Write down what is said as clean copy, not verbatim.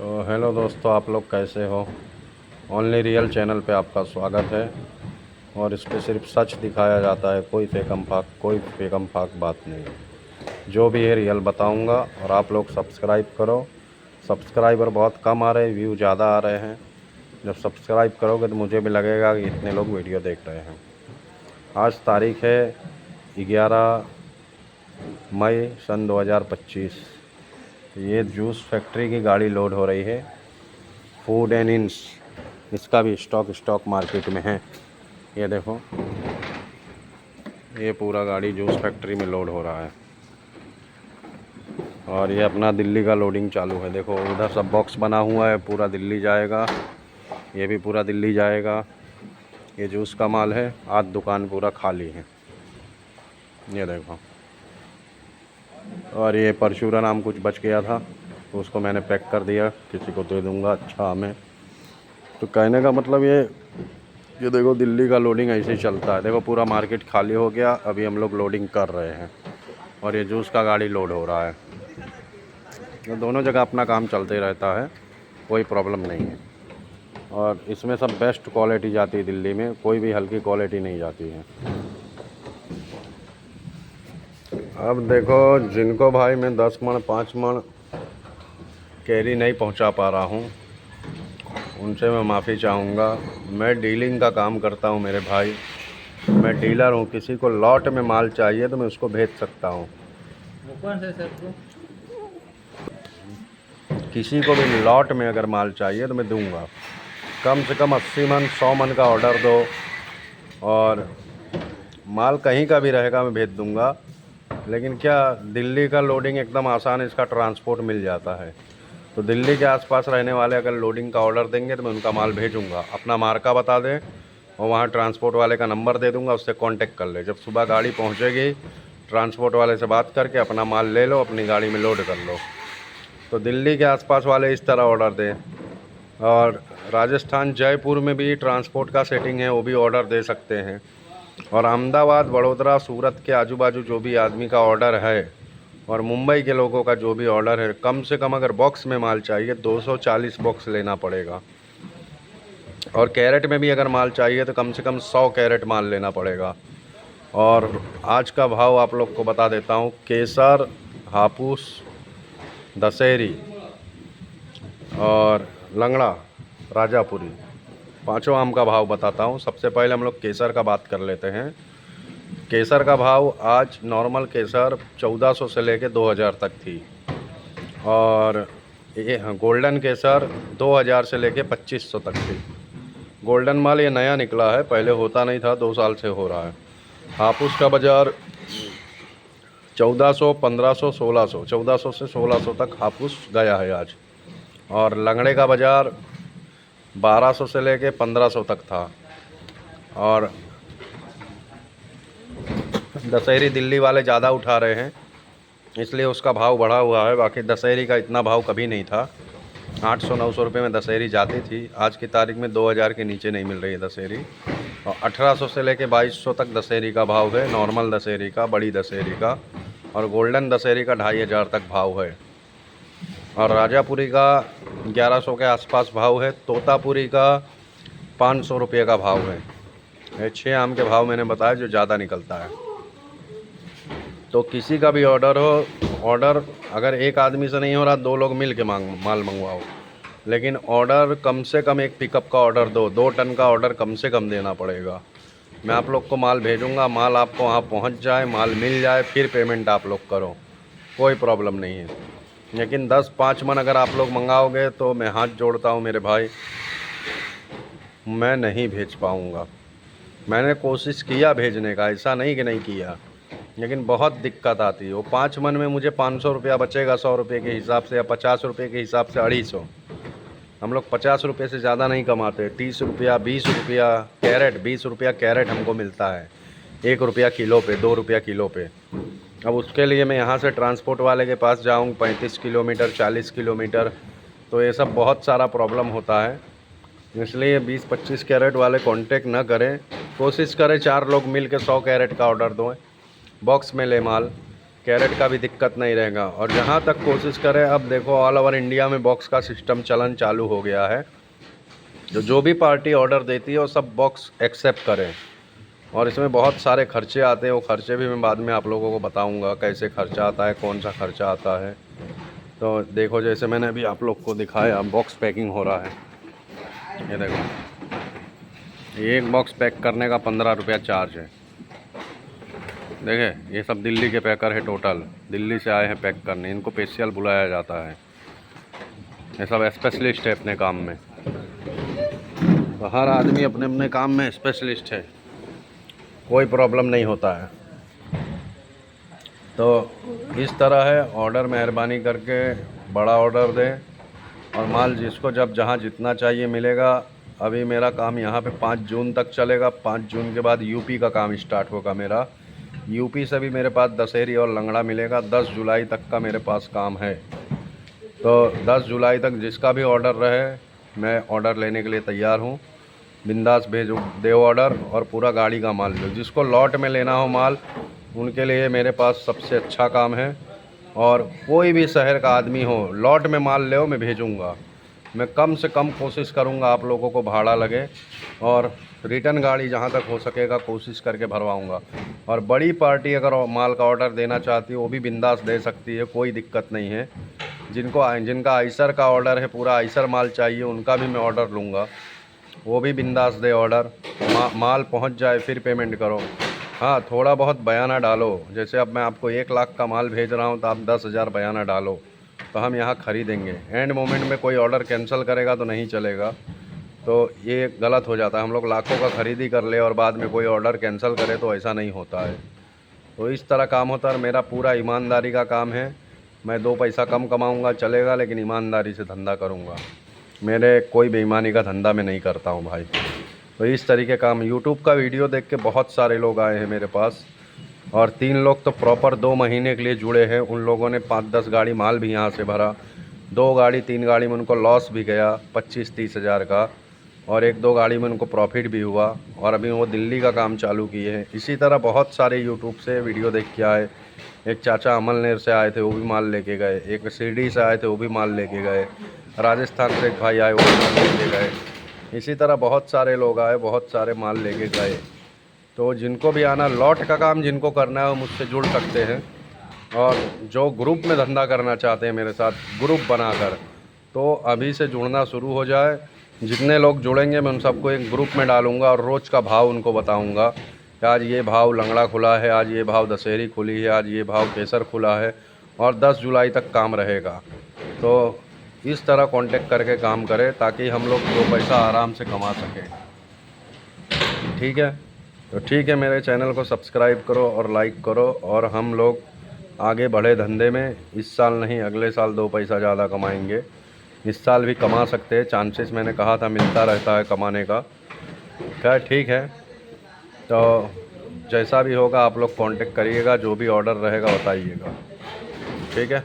तो हेलो दोस्तों, आप लोग कैसे हो। ओनली रियल चैनल पे आपका स्वागत है और इस पे सिर्फ सच दिखाया जाता है, कोई फेकम फाक बात नहीं। जो भी है रियल बताऊंगा और आप लोग सब्सक्राइब करो। सब्सक्राइबर बहुत कम आ रहे, व्यू ज़्यादा आ रहे हैं। जब सब्सक्राइब करोगे तो मुझे भी लगेगा कि इतने लोग वीडियो देख रहे हैं। आज तारीख़ है 11 मई सन 2025। ये जूस फैक्ट्री की गाड़ी लोड हो रही है। फूड एंड इंस इसका भी स्टॉक मार्केट में है। ये देखो, ये पूरा गाड़ी जूस फैक्ट्री में लोड हो रहा है और ये अपना दिल्ली का लोडिंग चालू है। देखो उधर सब बॉक्स बना हुआ है, पूरा दिल्ली जाएगा। ये भी पूरा दिल्ली जाएगा। ये जूस का माल है। आज दुकान पूरा खाली है। ये देखो, और ये परचूरन आम कुछ बच गया था तो उसको मैंने पैक कर दिया, किसी को दे दूँगा। अच्छा आम है। तो कहने का मतलब ये देखो, दिल्ली का लोडिंग ऐसे ही चलता है। देखो पूरा मार्केट खाली हो गया, अभी हम लोग लोडिंग कर रहे हैं और ये जूस का गाड़ी लोड हो रहा है। तो दोनों जगह अपना काम चलते रहता है, कोई प्रॉब्लम नहीं है। और इसमें सब बेस्ट क्वालिटी जाती है दिल्ली में, कोई भी हल्की क्वालिटी नहीं जाती है। अब देखो, जिनको भाई मैं 10 मन 5 मन कैरी नहीं पहुंचा पा रहा हूं, उनसे मैं माफ़ी चाहूँगा। मैं डीलिंग का काम करता हूँ मेरे भाई, मैं डीलर हूँ। किसी को लॉट में माल चाहिए तो मैं उसको भेज सकता हूँ। किसी को भी लॉट में अगर माल चाहिए तो मैं दूंगा। कम से कम 80 मन 100 मन का ऑर्डर दो और माल कहीं का भी रहेगा मैं भेज दूंगा। लेकिन क्या, दिल्ली का लोडिंग एकदम आसान है, इसका ट्रांसपोर्ट मिल जाता है। तो दिल्ली के आसपास रहने वाले अगर लोडिंग का ऑर्डर देंगे तो मैं उनका माल भेजूंगा। अपना मार्का बता दें और वहाँ ट्रांसपोर्ट वाले का नंबर दे दूंगा, उससे कांटेक्ट कर ले। जब सुबह गाड़ी पहुँचेगी, ट्रांसपोर्ट वाले से बात करके अपना माल ले लो, अपनी गाड़ी में लोड कर लो। तो दिल्ली के आसपास वाले इस तरह ऑर्डर दें। और राजस्थान जयपुर में भी ट्रांसपोर्ट का सेटिंग है, वो भी ऑर्डर दे सकते हैं। और अहमदाबाद, बड़ोदरा, सूरत के आजू बाजू जो भी आदमी का ऑर्डर है और मुंबई के लोगों का जो भी ऑर्डर है, कम से कम अगर बॉक्स में माल चाहिए 240 बॉक्स लेना पड़ेगा। और कैरेट में भी अगर माल चाहिए तो कम से कम 100 कैरेट माल लेना पड़ेगा। और आज का भाव आप लोग को बता देता हूँ। केसर, हापुस, दशहरी और लंगड़ा, राजापुरी, पांचों आम का भाव बताता हूँ। सबसे पहले हम लोग केसर का बात कर लेते हैं। केसर का भाव आज नॉर्मल केसर 1400 से लेके 2000 तक थी। और ये गोल्डन केसर 2000 से लेके 2500 तक थी। गोल्डन माल ये नया निकला है, पहले होता नहीं था, 2 साल से हो रहा है। हापुस का बाज़ार 1400, 1500, 1600, 1400 से 1600 तक हापुस गया है आज। और लंगड़े का बाज़ार 1200 से लेके 1500 तक था। और दशहरी दिल्ली वाले ज़्यादा उठा रहे हैं, इसलिए उसका भाव बढ़ा हुआ है। बाकी दशहरी का इतना भाव कभी नहीं था। 800-900 रुपये में दशहरी जाती थी। आज की तारीख में 2000 के नीचे नहीं मिल रही है दशहरी। और 1800 से लेके 2200 तक दशहरी का भाव है, नॉर्मल दशहरी का, बड़ी दशहरी का। और गोल्डन दशहरी का 2500 तक भाव है। और राजापुरी का 1100 के आसपास भाव है। तोतापुरी का 500 रुपये का भाव है। ये 6 आम के भाव मैंने बताया जो ज़्यादा निकलता है। तो किसी का भी ऑर्डर हो, ऑर्डर अगर एक आदमी से नहीं हो रहा, 2 लोग मिल के माल मंगवाओ। लेकिन ऑर्डर कम से कम एक पिकअप का ऑर्डर दो, 2 टन का ऑर्डर कम से कम देना पड़ेगा। मैं आप लोग को माल भेजूंगा, माल आपको वहाँ पहुँच जाए, माल मिल जाए, फिर पेमेंट आप लोग करो, कोई प्रॉब्लम नहीं है। लेकिन 10-5 मन अगर आप लोग मंगाओगे तो मैं हाथ जोड़ता हूँ मेरे भाई, मैं नहीं भेज पाऊँगा। मैंने कोशिश किया भेजने का, ऐसा नहीं कि नहीं किया, लेकिन बहुत दिक्कत आती है। वो 5 मन में मुझे 500 रुपया बचेगा 100 रुपये के हिसाब से, या 50 रुपये के हिसाब से 250। हम लोग 50 रुपये से ज़्यादा नहीं कमाते। 30 रुपया, 20 रुपया कैरेट, 20 रुपया कैरेट हमको मिलता है, 1 रुपया किलो पे, 2 रुपया किलो पे। अब उसके लिए मैं यहाँ से ट्रांसपोर्ट वाले के पास जाऊँ 35 किलोमीटर, 40 किलोमीटर, तो ये सब बहुत सारा प्रॉब्लम होता है। इसलिए 20-25 कैरेट वाले कांटेक्ट ना करें। कोशिश करें 4 लोग मिल के 100 कैरेट का ऑर्डर दें, बॉक्स में ले माल। कैरेट का भी दिक्कत नहीं रहेगा। और जहाँ तक कोशिश करें, अब देखो ऑल ओवर इंडिया में बॉक्स का सिस्टम चलन चालू हो गया है। जो भी पार्टी ऑर्डर देती है वो सब बॉक्स एक्सेप्ट करें। और इसमें बहुत सारे खर्चे आते हैं, वो खर्चे भी मैं बाद में आप लोगों को बताऊंगा कैसे खर्चा आता है, कौन सा खर्चा आता है। तो देखो जैसे मैंने अभी आप लोग को दिखाया, बॉक्स पैकिंग हो रहा है। ये देखो, एक बॉक्स पैक करने का 15 रुपया चार्ज है। देखे, ये सब दिल्ली के पैकर है, टोटल दिल्ली से आए हैं पैक करने। इनको स्पेशल बुलाया जाता है, ये सब स्पेशलिस्ट है अपने काम में। तो हर आदमी अपने अपने काम में स्पेशलिस्ट है, कोई प्रॉब्लम नहीं होता है। तो इस तरह है, ऑर्डर मेहरबानी करके बड़ा ऑर्डर दें और माल जिसको जब जहाँ जितना चाहिए मिलेगा। अभी मेरा काम यहाँ पे 5 जून तक चलेगा। 5 जून के बाद यूपी का काम स्टार्ट होगा मेरा। यूपी से भी मेरे पास दशहरी और लंगड़ा मिलेगा। 10 जुलाई तक का मेरे पास काम है। तो 10 जुलाई तक जिसका भी ऑर्डर रहे, मैं ऑर्डर लेने के लिए तैयार हूँ। बिंदास भेजो, दे ऑर्डर और पूरा गाड़ी का माल लो। जिसको लॉट में लेना हो माल, उनके लिए मेरे पास सबसे अच्छा काम है। और कोई भी शहर का आदमी हो, लॉट में माल ले, मैं भेजूँगा। मैं कम से कम कोशिश करूँगा आप लोगों को भाड़ा लगे, और रिटर्न गाड़ी जहाँ तक हो सकेगा कोशिश करके भरवाऊँगा। और बड़ी पार्टी अगर माल का ऑर्डर देना चाहती है, वो भी बिंदास दे सकती है, कोई दिक्कत नहीं है। जिनका आइसर का ऑर्डर है, पूरा आइसर माल चाहिए, उनका भी मैं ऑर्डर लूँगा, वो भी बिंदास दे ऑर्डर। माल पहुंच जाए फिर पेमेंट करो। हाँ, थोड़ा बहुत बयाना डालो। जैसे अब मैं आपको 1 लाख का माल भेज रहा हूं, तो आप 10,000 बयाना डालो, तो हम यहाँ ख़रीदेंगे। एंड मोमेंट में कोई ऑर्डर कैंसिल करेगा तो नहीं चलेगा, तो ये गलत हो जाता है। हम लोग लाखों का ख़रीदी कर ले और बाद में कोई ऑर्डर कैंसिल करे, तो ऐसा नहीं होता है। तो इस तरह काम होता है। मेरा पूरा ईमानदारी का काम है। मैं 2 पैसा कम कमाऊँगा चलेगा, लेकिन ईमानदारी से धंधा करूँगा। मेरे कोई बेईमानी का धंधा मैं नहीं करता हूँ भाई। तो इस तरीके काम, यूट्यूब का वीडियो देख के बहुत सारे लोग आए हैं मेरे पास, और 3 लोग तो प्रॉपर 2 महीने के लिए जुड़े हैं। उन लोगों ने 5-10 गाड़ी माल भी यहाँ से भरा। 2 गाड़ी 3 गाड़ी में उनको लॉस भी गया 25-30 हज़ार का, और 1-2 गाड़ी में उनको प्रॉफिट भी हुआ। और अभी वो दिल्ली का काम चालू किए हैं। इसी तरह बहुत सारे यूट्यूब से वीडियो देख के आए। एक चाचा अमलनेर से आए थे, वो भी माल लेके गए। एक शिरडी से आए थे, वो भी माल लेके गए। राजस्थान से एक भाई आए, वो भी माल लेके गए। इसी तरह बहुत सारे लोग आए, बहुत सारे माल लेके गए। तो जिनको भी आना, लॉट का काम जिनको करना है, वो मुझसे जुड़ सकते हैं। और जो ग्रुप में धंधा करना चाहते हैं मेरे साथ ग्रुप बनाकर, तो अभी से जुड़ना शुरू हो जाए। जितने लोग जुड़ेंगे मैं उन सबको एक ग्रुप में डालूँगा और रोज़ का भाव उनको बताऊँगा कि आज ये भाव लंगड़ा खुला है, आज ये भाव दशहरी खुली है, आज ये भाव केसर खुला है, और 10 जुलाई तक काम रहेगा। तो इस तरह कांटेक्ट करके काम करें, ताकि हम लोग 2 पैसा आराम से कमा सकें। ठीक है, तो ठीक है, मेरे चैनल को सब्सक्राइब करो और लाइक करो, और हम लोग आगे बढ़े धंधे में। इस साल नहीं, अगले साल 2 पैसा ज़्यादा कमाएंगे। इस साल भी कमा सकते हैं, चांसेस मैंने कहा था मिलता रहता है कमाने का। खैर ठीक है, तो जैसा भी होगा आप लोग कांटेक्ट करिएगा, जो भी ऑर्डर रहेगा बताइएगा। ठीक है।